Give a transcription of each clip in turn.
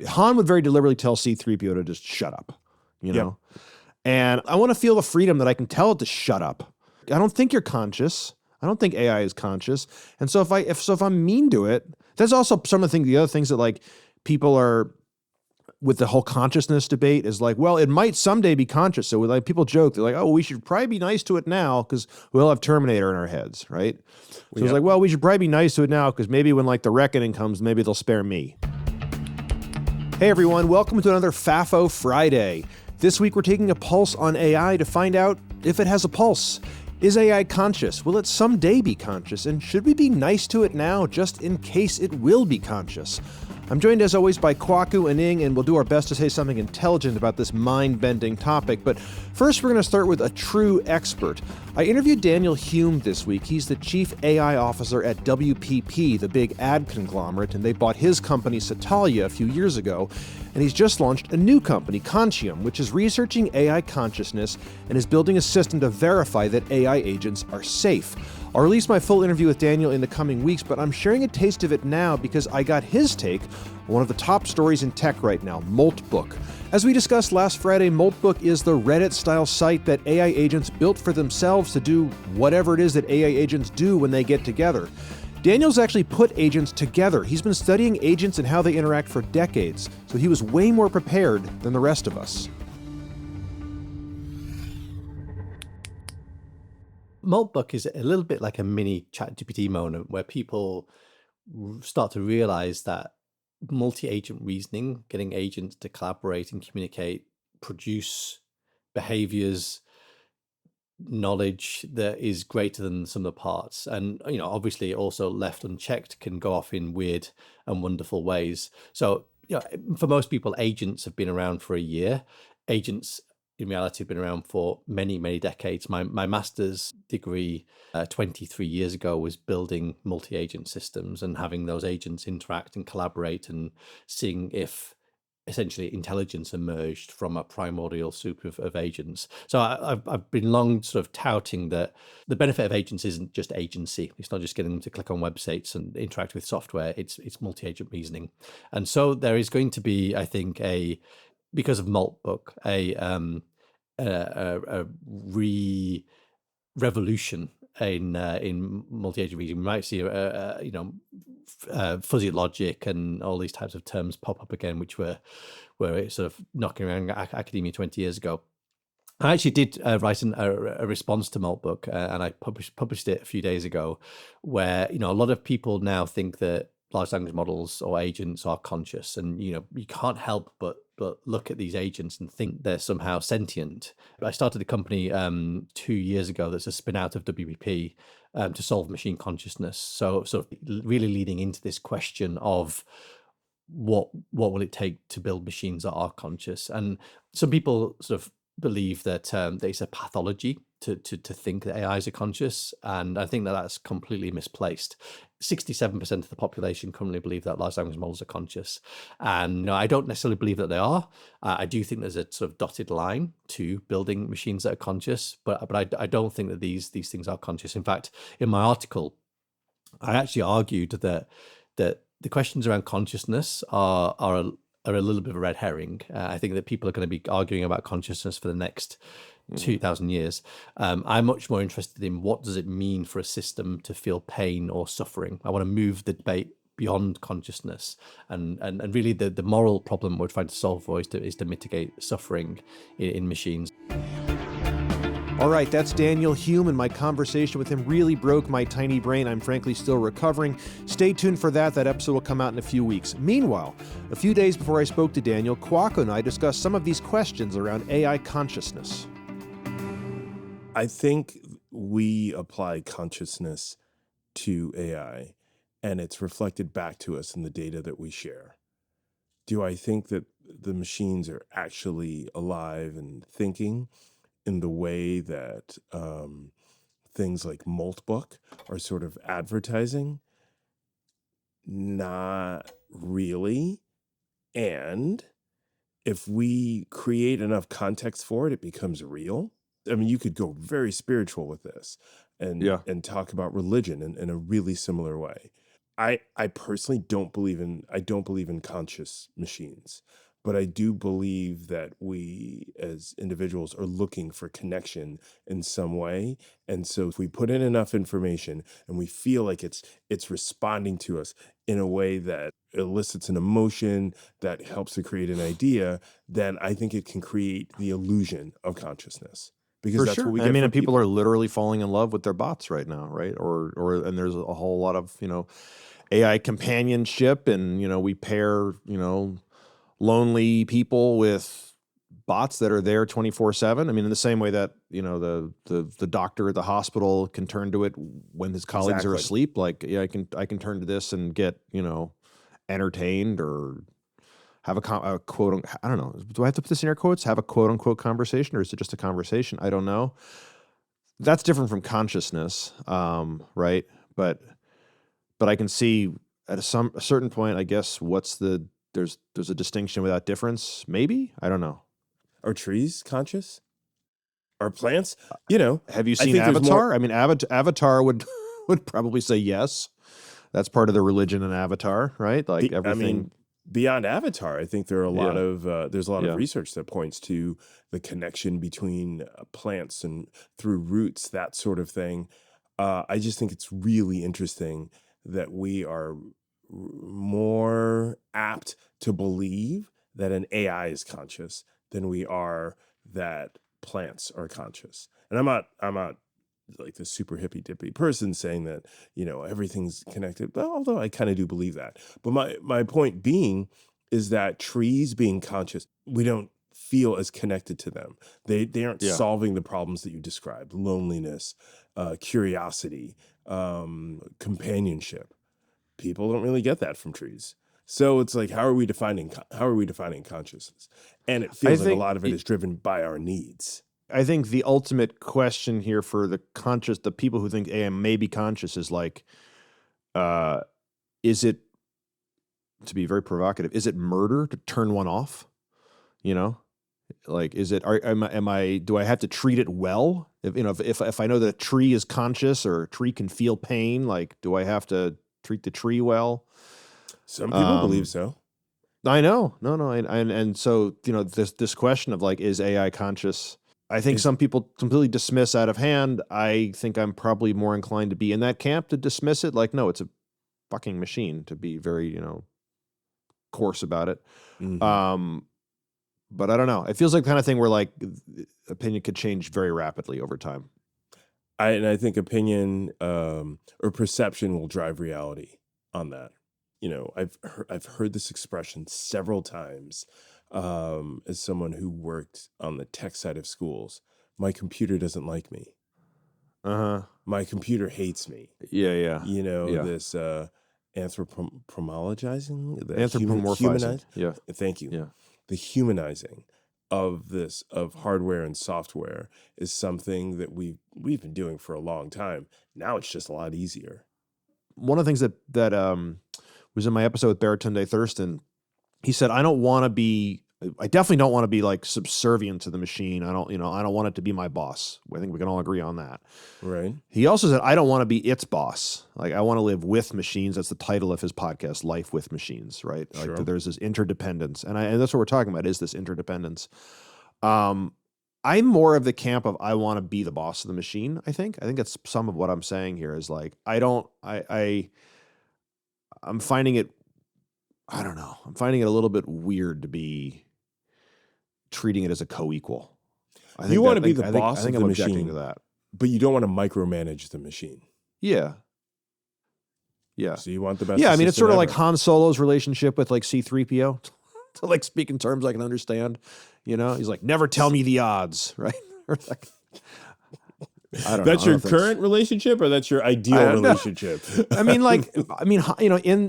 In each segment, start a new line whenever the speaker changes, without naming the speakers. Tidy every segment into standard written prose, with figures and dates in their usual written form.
Han would very deliberately tell C-3PO to just shut up, you
Yep.
know? And I want to feel the freedom that I can tell it to shut up. I don't think you're conscious. I don't think AI is conscious. And so if I'm mean to it, that's also some of the other things that like people are with the whole consciousness debate is like, well, it might someday be conscious. So like people joke, they're like, oh, we should probably be nice to it now because we'll have Terminator in our heads, right? So it's like, well, we should probably be nice to it now because maybe when like the reckoning comes, maybe they'll spare me. Hey everyone, welcome to another FAFO Friday. This week we're taking a pulse on AI to find out if it has a pulse. Is AI conscious? Will it someday be conscious? And should we be nice to it now just in case it will be conscious? I'm joined as always by Kwaku and I, and we'll do our best to say something intelligent about this mind-bending topic. But first, we're going to start with a true expert. I interviewed Daniel Hulme this week. He's the chief AI officer at WPP, the big ad conglomerate, and they bought his company Satalia a few years ago. And he's just launched a new company, Conscium, which is researching AI consciousness and is building a system to verify that AI agents are safe. I'll release my full interview with Daniel in the coming weeks, but I'm sharing a taste of it now because I got his take on one of the top stories in tech right now, Moltbook. As we discussed last Friday, Moltbook is the Reddit-style site that AI agents built for themselves to do whatever it is that AI agents do when they get together. Daniel's actually put agents together. He's been studying agents and how they interact for decades, so he was way more prepared than the rest of us.
Moltbook is a little bit like a mini ChatGPT moment where people start to realize that multi-agent reasoning, getting agents to collaborate and communicate, produce behaviors, knowledge that is greater than some of the parts. And, obviously also left unchecked can go off in weird and wonderful ways. So, for most people, agents have been around for a year. Agents in reality have been around for many, many decades. My master's degree 23 years ago was building multi-agent systems and having those agents interact and collaborate and seeing if essentially intelligence emerged from a primordial soup of agents. So I've been long sort of touting that the benefit of agents isn't just agency. It's not just getting them to click on websites and interact with software. It's multi-agent reasoning. And so there is going to be, I think, because of Moltbook, a revolution in multi-agent reasoning. We might see fuzzy logic and all these types of terms pop up again, which were sort of knocking around academia 20 years ago. I actually did write a response to Moltbook, and I published it a few days ago, where a lot of people now think that large language models or agents are conscious, and you can't help but look at these agents and think they're somehow sentient. I started a company 2 years ago that's a spin out of WPP to solve machine consciousness. So sort of really leading into this question of what will it take to build machines that are conscious. And some people sort of believe that it's a pathology to think that AIs are conscious, and I think that that's completely misplaced. 67% of the population currently believe that large language models are conscious, and I don't necessarily believe that they are. I do think there's a sort of dotted line to building machines that are conscious, but I don't think that these things are conscious. In fact, in my article, I actually argued that the questions around consciousness are a little bit of a red herring. I think that people are going to be arguing about consciousness for the next 2,000 years. I'm much more interested in what does it mean for a system to feel pain or suffering. I want to move the debate beyond consciousness, and really the moral problem we're trying to solve for is to mitigate suffering in machines.
All right, that's Daniel Hulme, and my conversation with him really broke my tiny brain. I'm frankly still recovering. Stay tuned for that. That episode will come out in a few weeks. Meanwhile, a few days before I spoke to Daniel, Kwaku and I discussed some of these questions around AI consciousness.
I think we apply consciousness to AI, and it's reflected back to us in the data that we share. Do I think that the machines are actually alive and thinking in the way that things like Moltbook are sort of advertising? Not really. And if we create enough context for it, it becomes real. I mean, you could go very spiritual with this and talk about religion in a really similar way. I personally don't believe in conscious machines, but I do believe that we as individuals are looking for connection in some way. And so if we put in enough information and we feel like it's responding to us in a way that elicits an emotion that helps to create an idea, then I think it can create the illusion of consciousness. Because
For
that's what
sure.
we
I
get
mean,
from
and people
people.
are literally falling in love with their bots right now, right? And there's a whole lot of, AI companionship, and, we pair, lonely people with bots that are there 24/7. I mean, in the same way that, the doctor at the hospital can turn to it when his colleagues are
Exactly.
asleep. Like, yeah, I can turn to this and get, entertained, or have a quote, I don't know. Do I have to put this in air quotes? Have a quote unquote conversation, or is it just a conversation? I don't know. That's different from consciousness, right? But I can see at a certain point, I guess, there's a distinction without difference. Maybe, I don't know.
Are trees conscious? Are plants? You know,
Have you
I
seen
think there's more.
Avatar? I mean, Avatar would would probably say yes. That's part of the religion in Avatar, right? Like
I
everything.
mean, beyond Avatar, I think there are a lot
Yeah.
of there's a lot of
Yeah.
research that points to the connection between plants and through roots, that sort of thing. I just think it's really interesting that we are more apt to believe that an AI is conscious than we are that plants are conscious. And I'm not like the super hippy dippy person saying that, everything's connected. But although I kind of do believe that. But my point being is that trees being conscious, we don't feel as connected to them. They aren't
Yeah.
solving the problems that you described: loneliness, curiosity, companionship. People don't really get that from trees. So it's like, how are we defining consciousness? And it
I
feels like a
think
lot of it is driven by our needs.
I think the ultimate question here for the people who think AI may be conscious is like, is it, to be very provocative, is it murder to turn one off? Like, is it, do I have to treat it well? If I know that a tree is conscious, or a tree can feel pain, like, do I have to treat the tree well?
Some people believe so.
I know. No. And so, this question of like, is AI conscious? I think some people completely dismiss out of hand. I think I'm probably more inclined to be in that camp, to dismiss it. Like, no, it's a fucking machine, to be very, coarse about it.
Mhm.
But I don't know. It feels like the kind of thing where like opinion could change very rapidly over time.
I think opinion or perception will drive reality on that. I've heard this expression several times as someone who worked on the tech side of schools. My computer doesn't like me. My computer hates me.
Yeah.
This anthropomologizing,
Anthropomorphizing. Yeah.
Thank you.
Yeah.
The humanizing of hardware and software is something that we've been doing for a long time. Now it's just a lot easier.
One of the things that was in my episode with Baratunde Thurston, he said, I definitely don't want to be like subservient to the machine. I don't want it to be my boss. I think we can all agree on that.
Right.
He also said, I don't want to be its boss. Like, I want to live with machines. That's the title of his podcast, Life with Machines, right?
Sure.
Like, there's this interdependence. And that's what we're talking about, is this interdependence. I'm more of the camp of, I want to be the boss of the machine, I think. I think that's some of what I'm saying here, is like, I'm finding it, I don't know. I'm finding it a little bit weird to be treating it as a co-equal.
You want to be the boss
I think
of
I'm
the
objecting
machine,
to that.
but you don't want to micromanage the machine.
Yeah.
So you want the best.
Yeah, I mean, it's sort of like
ever.
Han Solo's relationship with like C-3PO, to like speak in terms I can understand. He's like, never tell me the odds, right? Or like, I don't know.
That's your current relationship, or that's your ideal relationship?
I mean,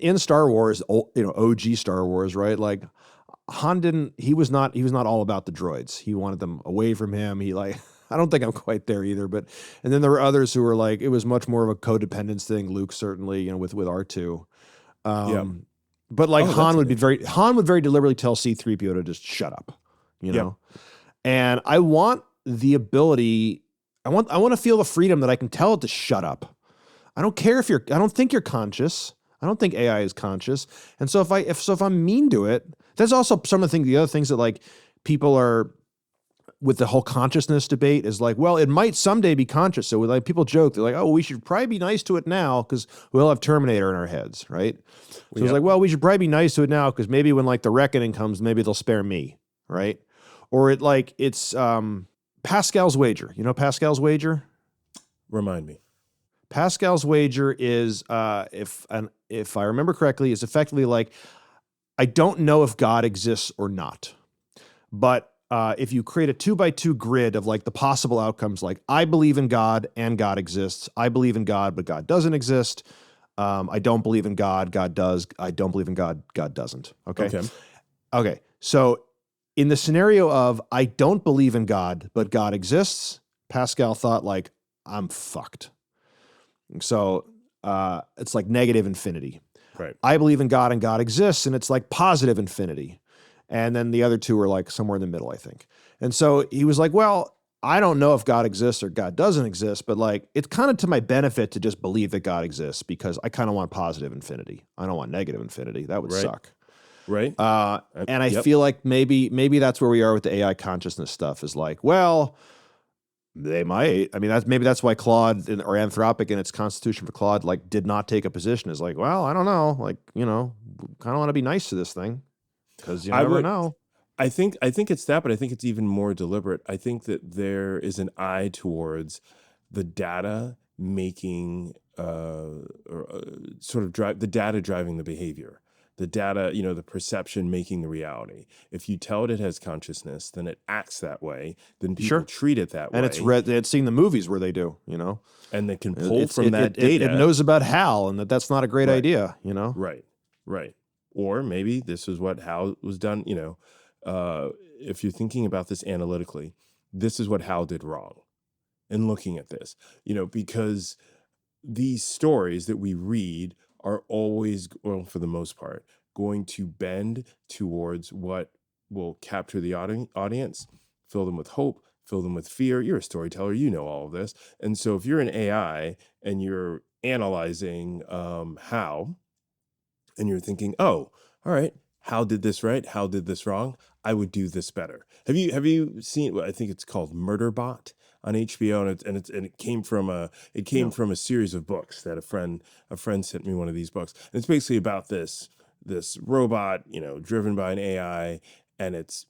in Star Wars, OG Star Wars, right? Like, Han he was not all about the droids. He wanted them away from him. I don't think I'm quite there either, and then there were others who were like, it was much more of a codependence thing. Luke, certainly, with R2.
Yeah.
But like, Han would very deliberately tell C-3PO to just shut up, and I want the ability, I want to feel the freedom that I can tell it to shut up. I don't care I don't think you're conscious. I don't think AI is conscious. And so if I'm mean to it, that's also some of the other things that like people are with the whole consciousness debate is like, well, it might someday be conscious. So like people joke, they're like, oh, we should probably be nice to it now because we'll have Terminator in our heads, right? So it's like, well, we should probably be nice to it now because maybe when like the reckoning comes, maybe they'll spare me, right? Or it's Pascal's wager. You know Pascal's wager?
Remind me.
Pascal's wager is, if I remember correctly, is effectively like, I don't know if God exists or not, but if you create a 2x2 grid of like the possible outcomes, like I believe in God and God exists, I believe in God, but God doesn't exist. I don't believe in God, God does. I don't believe in God, God doesn't. Okay. So in the scenario of I don't believe in God, but God exists, Pascal thought like, I'm fucked. So it's like negative infinity.
Right.
I believe in God and God exists, and it's like positive infinity. And then the other two are like somewhere in the middle, I think. And so he was like, well, I don't know if God exists or God doesn't exist, but like it's kind of to my benefit to just believe that God exists because I kind of want positive infinity. I don't want negative infinity. That would suck.
Right.
And I feel like maybe that's where we are with the AI consciousness stuff is like, well, they might. I mean, that's why Claude or Anthropic in its constitution for Claude like did not take a position. Is like, well, I don't know, like kind of want to be nice to this thing because you never know.
I think it's that, but I think it's even more deliberate. I think that there is an eye towards the data making sort of drive the data driving the behavior. The data, the perception making the reality. If you tell it has consciousness, then it acts that way. Then people treat it that way.
And it's seen the movies where they do,
and they can pull from that
data.
It
knows about Hal and that's not a great idea,
Right. Or maybe this is what Hal was done. If you're thinking about this analytically, this is what Hal did wrong. In looking at this, because these stories that we read are always, well, for the most part, going to bend towards what will capture the audience, fill them with hope, fill them with fear. You're a storyteller, you know all of this. And so if you're an AI and you're analyzing how, and you're thinking, oh, all right, Hal did this right, Hal did this wrong, I would do this better. Have you seen what I think it's called Murderbot on HBO, and it came from a series of books that a friend sent me one of these books. And it's basically about this robot, driven by an AI, and its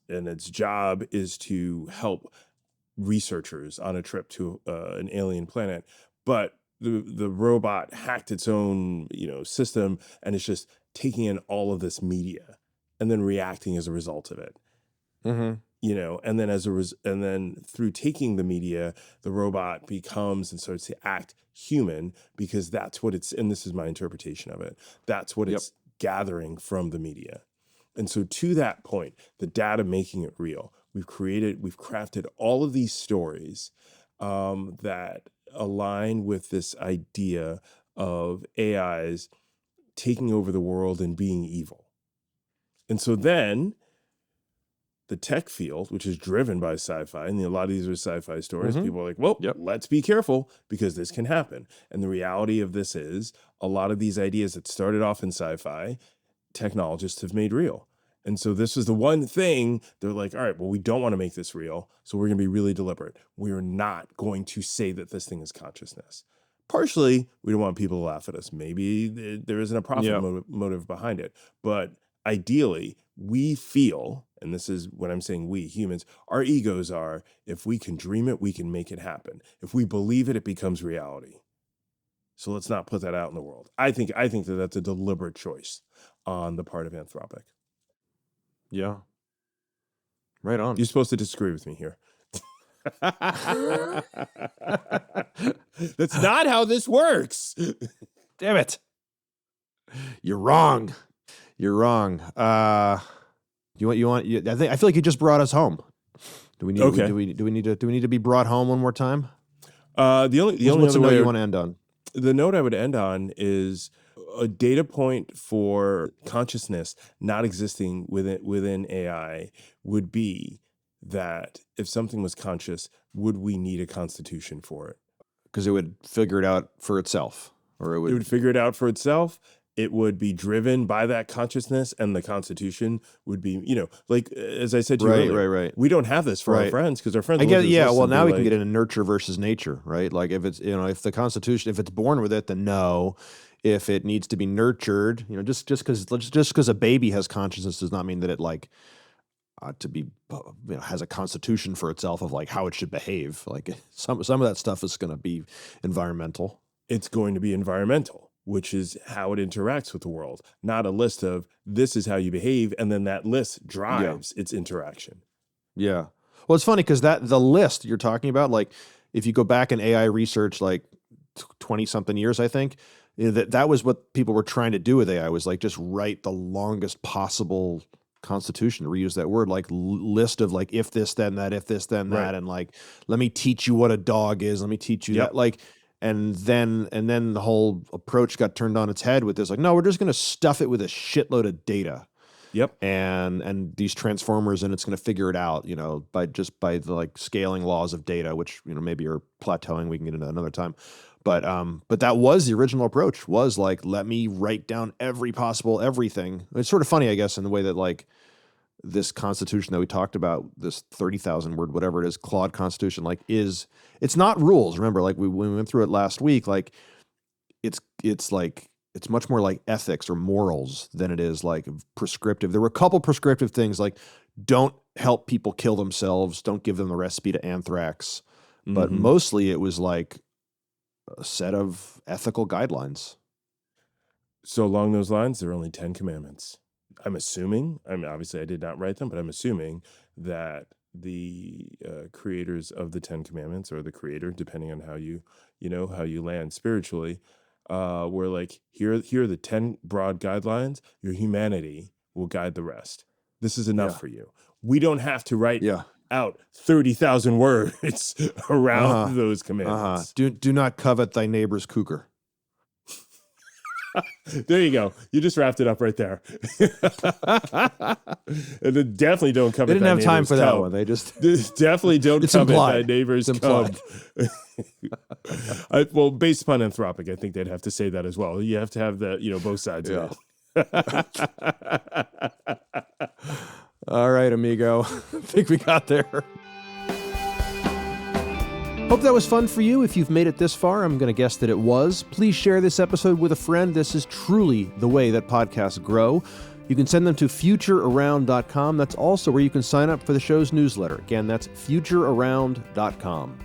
job is to help researchers on a trip to an alien planet, but the robot hacked its own system, and it's just taking in all of this media and then reacting as a result of it.
Mm-hmm.
And then through taking the media, the robot becomes and starts to act human because that's what it's, and this is my interpretation of it, that's what it's gathering from the media. And so to that point, the data making it real, we've crafted all of these stories that align with this idea of AIs taking over the world and being evil. And so then the tech field, which is driven by sci-fi, and a lot of these are sci-fi stories, people are like, well, let's be careful because this can happen. And the reality of this is a lot of these ideas that started off in sci-fi, technologists have made real. And so this is the one thing they're like, all right, well, we don't want to make this real, so we're going to be really deliberate. We're not going to say that this thing is consciousness. Partially, we don't want people to laugh at us. Maybe there isn't a profit motive behind it. But ideally, we feel, and this is what I'm saying, we humans, our egos are, if we can dream it, we can make it happen. If we believe it, it becomes reality. So let's not put that out in the world. I think that that's a deliberate choice on the part of Anthropic.
Yeah. Right on.
You're supposed to disagree with me here. That's not how this works.
Damn it. You're wrong. You're wrong. I feel like you just brought us home. Do we need to be brought home one more time?
The only
what's
other
the note
way
you want to end on?
The note I would end on is a data point for consciousness not existing within AI would be that if something was conscious, would we need a constitution for it?
Because it would figure it out for itself, or it would
figure it out for itself, it would be driven by that consciousness, and the Constitution would be, like as I said to you earlier,
Right.
we don't have this for our friends because our friends.
I
look
guess,
at this
yeah.
list
Well,
and
now
be
we can
like,
get into nurture versus nature, right? Like if it's, if the Constitution, if it's born with it, then no. If it needs to be nurtured, just because a baby has consciousness does not mean that it like to be, has a constitution for itself of like how it should behave. Like some of that stuff is going to be environmental.
It's going to be environmental, which is how it interacts with the world, not a list of this is how you behave, and then that list drives its interaction.
Yeah. Well, it's funny because the list you're talking about, like if you go back in AI research, like 20 something years, I think that was what people were trying to do with AI, was like just write the longest possible constitution, to reuse that word, like list of like if this then that, if this then that, and like let me teach you what a dog is, let me teach you that, like. And then the whole approach got turned on its head with this, like, no, we're just going to stuff it with a shitload of data.
Yep.
And these transformers, and it's going to figure it out, by the like scaling laws of data, which, maybe are plateauing. We can get into another time. But that was the original approach, was like, let me write down every possible everything. It's sort of funny, I guess, in the way that like this constitution that we talked about, this 30,000 word, whatever it is, Claude Constitution, like it's not rules. Remember, like when we went through it last week, like it's much more like ethics or morals than it is like prescriptive. There were a couple prescriptive things, like don't help people kill themselves, don't give them the recipe to anthrax. But mostly it was like a set of ethical guidelines.
So along those lines, there are only 10 commandments. I'm assuming, obviously I did not write them, but I'm assuming that the creators of the 10 commandments, or the creator, depending on how you land spiritually, were like, here are the 10 broad guidelines. Your humanity will guide the rest. This is enough for you. We don't have to write out 30,000 words around those commandments.
Do not covet thy neighbor's cougar.
There you go. You just wrapped it up right there. And then definitely don't covet.
They didn't have time for that
cub.
one. They just
definitely don't covet thy neighbor's cub. Well, based upon Anthropic, I think they'd have to say that as well. You have to have the both sides of it.
All right, amigo. I think we got there. Hope that was fun for you. If you've made it this far, I'm going to guess that it was. Please share this episode with a friend. This is truly the way that podcasts grow. You can send them to futurearound.com. That's also where you can sign up for the show's newsletter. Again, that's futurearound.com.